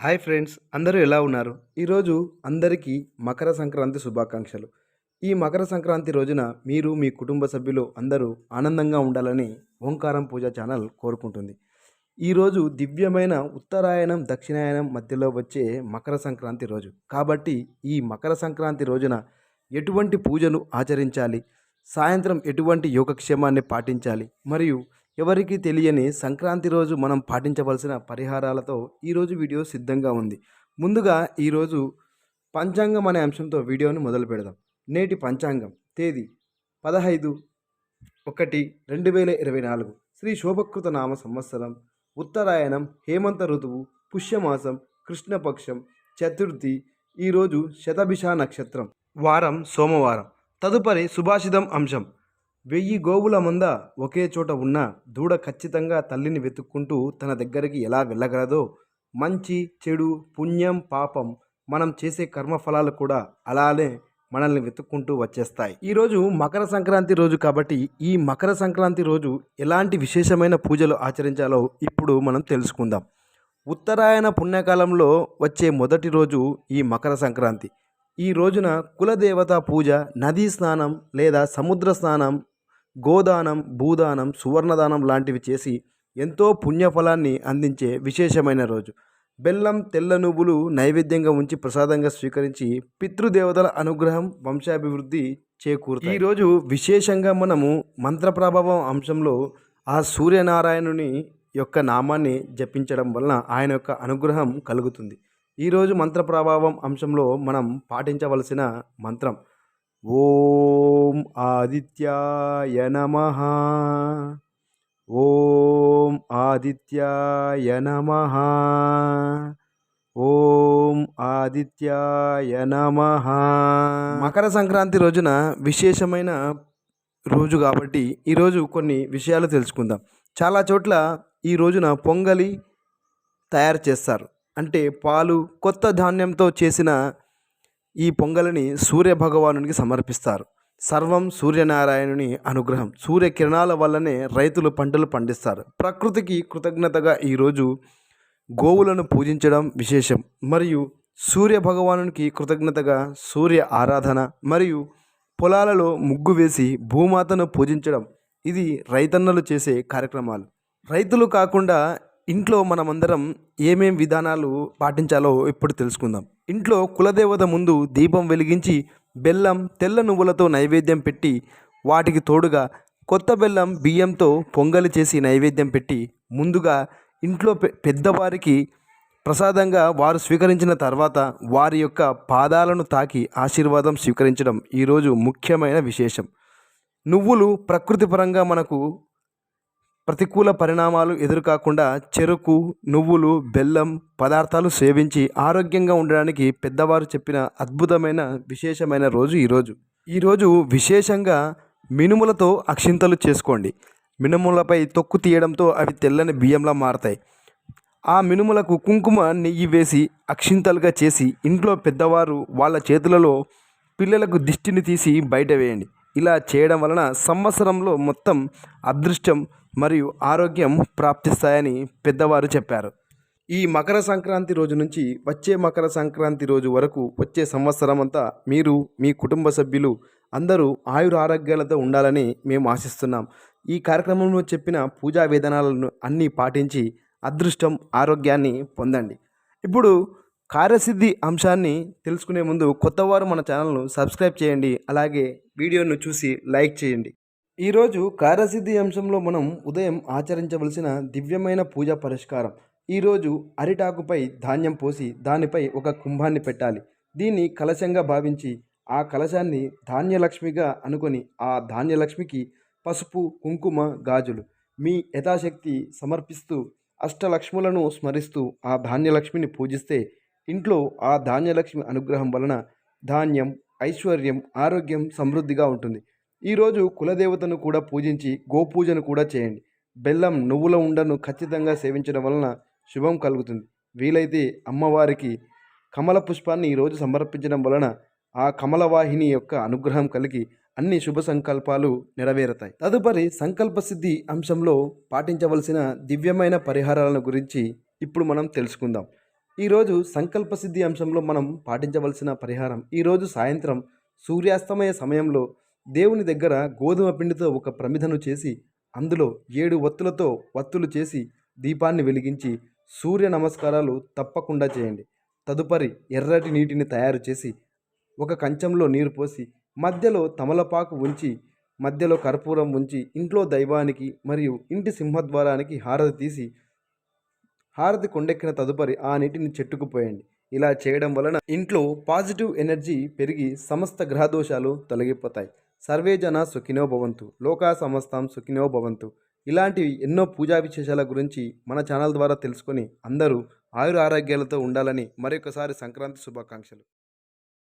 Hi friends, అందరూ ఎలా ఉన్నారు? ఈరోజు అందరికీ మకర సంక్రాంతి శుభాకాంక్షలు. ఈ మకర సంక్రాంతి రోజున మీరు మీ కుటుంబ సభ్యులు అందరూ ఆనందంగా ఉండాలని ఓంకారం పూజ ఛానల్ కోరుకుంటుంది. ఈరోజు దివ్యమైన ఉత్తరాయణం దక్షిణాయనం మధ్యలో వచ్చే మకర సంక్రాంతి రోజు. కాబట్టి ఈ మకర సంక్రాంతి రోజున ఎటువంటి పూజలు ఆచరించాలి, సాయంత్రం ఎటువంటి యోగక్షేమాన్ని పాటించాలి, మరియు ఎవరికీ తెలియని సంక్రాంతి రోజు మనం పాటించవలసిన పరిహారాలతో ఈరోజు వీడియో సిద్ధంగా ఉంది. ముందుగా ఈరోజు పంచాంగం అనే అంశంతో వీడియోని మొదలు పెడదాం. నేటి పంచాంగం తేదీ 15/1/2024 శ్రీ శోభకృత నామ సంవత్సరం, ఉత్తరాయణం, హేమంత ఋతువు, పుష్యమాసం, కృష్ణపక్షం, చతుర్థి. ఈరోజు శతభిష నక్షత్రం, వారం సోమవారం. తదుపరి సుభాషితం అంశం. 1000 గోవుల మంద ఒకే చోట ఉన్న దూడ ఖచ్చితంగా తల్లిని వెతుక్కుంటూ తన దగ్గరికి ఎలా వెళ్ళగలదో, మంచి చెడు పుణ్యం పాపం మనం చేసే కర్మఫలాలు కూడా అలానే మనల్ని వెతుక్కుంటూ వచ్చేస్తాయి. ఈరోజు మకర సంక్రాంతి రోజు కాబట్టి ఈ మకర సంక్రాంతి రోజు ఎలాంటి విశేషమైన పూజలు ఆచరించాలో ఇప్పుడు మనం తెలుసుకుందాం. ఉత్తరాయణ పుణ్యకాలంలో వచ్చే మొదటి రోజు ఈ మకర సంక్రాంతి. ఈ రోజున కులదేవత పూజ, నదీ స్నానం లేదా సముద్ర స్నానం, గోదానం, భూదానం, సువర్ణదానం లాంటివి చేసి ఎంతో పుణ్యఫలాన్ని అందించే విశేషమైన రోజు. బెల్లం, తెల్ల నువ్వులు నైవేద్యంగా ఉంచి ప్రసాదంగా స్వీకరించి పితృదేవతల అనుగ్రహం, వంశాభివృద్ధి చేకూరుతాయి. ఈరోజు విశేషంగా మనము మంత్రప్రభావం అంశంలో ఆ సూర్యనారాయణుని యొక్క నామాన్ని జపించడం వలన ఆయన యొక్క అనుగ్రహం కలుగుతుంది. ఈరోజు మంత్రప్రభావం అంశంలో మనం పాటించవలసిన మంత్రం ఓం ఆదిత్యాయ నమః, ఓం ఆదిత్యాయ నమః, ఓం ఆదిత్యాయ నమః. మకర సంక్రాంతి రోజున విశేషమైన రోజు కాబట్టి ఈరోజు కొన్ని విషయాలు తెలుసుకుందాం. చాలా చోట్ల ఈ రోజున పొంగలి తయారు చేస్తారు. అంటే పాలు, కొత్త ధాన్యంతో చేసిన ఈ పొంగలిని సూర్యభగవానునికి సమర్పిస్తారు. సర్వం సూర్యనారాయణుని అనుగ్రహం. సూర్యకిరణాల వల్లనే రైతులు పంటలు పండిస్తారు. ప్రకృతికి కృతజ్ఞతగా ఈరోజు గోవులను పూజించడం విశేషం. మరియు సూర్యభగవానునికి కృతజ్ఞతగా సూర్య ఆరాధన మరియు పొలాలలో ముగ్గు వేసి భూమాతను పూజించడం, ఇది రైతన్నలు చేసే కార్యక్రమాలు. రైతులు కాకుండా ఇంట్లో మనమందరం ఏమేం విధానాలు పాటించాలో ఇప్పుడు తెలుసుకుందాం. ఇంట్లో కులదేవత ముందు దీపం వెలిగించి బెల్లం, తెల్ల నువ్వులతో నైవేద్యం పెట్టి, వాటికి తోడుగా కొత్త బెల్లం, బియ్యంతో పొంగలి చేసి నైవేద్యం పెట్టి, ముందుగా ఇంట్లో పెద్దవారికి ప్రసాదంగా వారు స్వీకరించిన తర్వాత వారి యొక్క పాదాలను తాకి ఆశీర్వాదం స్వీకరించడం ఈరోజు ముఖ్యమైన విశేషం. నువ్వులు ప్రకృతి పరంగా మనకు ప్రతికూల పరిణామాలు ఎదురుకాకుండా చెరుకు, నువ్వులు, బెల్లం పదార్థాలు సేవించి ఆరోగ్యంగా ఉండడానికి పెద్దవారు చెప్పిన అద్భుతమైన విశేషమైన రోజు ఈరోజు విశేషంగా మినుములతో అక్షింతలు చేసుకోండి. మినుములపై తొక్కు తీయడంతో అవి తెల్లని బియ్యంలా మారతాయి. ఆ మినుములకు కుంకుమ, నెయ్యి వేసి అక్షింతలుగా చేసి ఇంట్లో పెద్దవారు వాళ్ళ చేతులలో పిల్లలకు దిష్టిని తీసి బయట వేయండి. ఇలా చేయడం వలన సంవత్సరంలో మొత్తం అదృష్టం మరియు ఆరోగ్యం ప్రాప్తిస్తాయని పెద్దవారు చెప్పారు. ఈ మకర సంక్రాంతి రోజు నుంచి వచ్చే మకర సంక్రాంతి రోజు వరకు వచ్చే సంవత్సరం అంతా మీరు, మీ కుటుంబ సభ్యులు అందరూ ఆయుర ఆరోగ్యాలతో ఉండాలని మేము ఆశిస్తున్నాం. ఈ కార్యక్రమంలో చెప్పిన పూజా విధానాలను అన్నీ పాటించి అదృష్టం, ఆరోగ్యాన్ని పొందండి. ఇప్పుడు కార్యసిద్ధి అంశాన్ని తెలుసుకునే ముందు కొత్తవారు మన ఛానల్ను సబ్స్క్రైబ్ చేయండి. అలాగే వీడియోను చూసి లైక్ చేయండి. ఈరోజు కార్యసిద్ధి అంశంలో మనం ఉదయం ఆచరించవలసిన దివ్యమైన పూజా పరిష్కారం. ఈరోజు అరిటాకుపై ధాన్యం పోసి దానిపై ఒక కుంభాన్ని పెట్టాలి. దీన్ని కలశంగా భావించి ఆ కలశాన్ని ధాన్యలక్ష్మిగా అనుకొని ఆ ధాన్యలక్ష్మికి పసుపు, కుంకుమ, గాజులు మీ యథాశక్తి సమర్పిస్తూ అష్టలక్ష్ములను స్మరిస్తూ ఆ ధాన్యలక్ష్మిని పూజిస్తే ఇంట్లో ఆ ధాన్యలక్ష్మి అనుగ్రహం వలన ధాన్యం, ఐశ్వర్యం, ఆరోగ్యం సమృద్ధిగా ఉంటుంది. ఈరోజు కులదేవతను కూడా పూజించి గోపూజను కూడా చేయండి. బెల్లం, నువ్వుల ఉండను ఖచ్చితంగా సేవించడం వలన శుభం కలుగుతుంది. వీలైతే అమ్మవారికి కమల పుష్పాన్ని ఈరోజు సమర్పించడం వలన ఆ కమలవాహిని యొక్క అనుగ్రహం కలిగి అన్ని శుభ సంకల్పాలు నెరవేరుతాయి. తదుపరి సంకల్ప సిద్ధి అంశంలో పాటించవలసిన దివ్యమైన పరిహారాలను గురించి ఇప్పుడు మనం తెలుసుకుందాం. ఈరోజు సంకల్ప సిద్ధి అంశంలో మనం పాటించవలసిన పరిహారం, ఈరోజు సాయంత్రం సూర్యాస్తమయ సమయంలో దేవుని దగ్గర గోధుమ పిండితో ఒక ప్రమిదను చేసి అందులో 7 ఒత్తులతో వత్తులు చేసి దీపాన్ని వెలిగించి సూర్య నమస్కారాలు తప్పకుండా చేయండి. తదుపరి ఎర్రటి నీటిని తయారు చేసి ఒక కంచంలో నీరు పోసి మధ్యలో తమలపాకు ఉంచి మధ్యలో కర్పూరం ఉంచి ఇంట్లో దైవానికి మరియు ఇంటి సింహద్వారానికి హారతి తీసి హారతి కొండెక్కిన తదుపరి ఆ నీటిని చెట్టుకు పోయండి. ఇలా చేయడం వలన ఇంట్లో పాజిటివ్ ఎనర్జీ పెరిగి సమస్త గ్రహదోషాలు తొలగిపోతాయి. సర్వే జన సుఖినో భవంతు, లోకా సమస్తాం సుఖినో భవంతు. ఇలాంటి ఎన్నో పూజా విశేషాల గురించి మన ఛానల్ ద్వారా తెలుసుకొని అందరూ ఆయుర ఆరోగ్యాలతో ఉండాలని మరొకసారి సంక్రాంతి శుభాకాంక్షలు.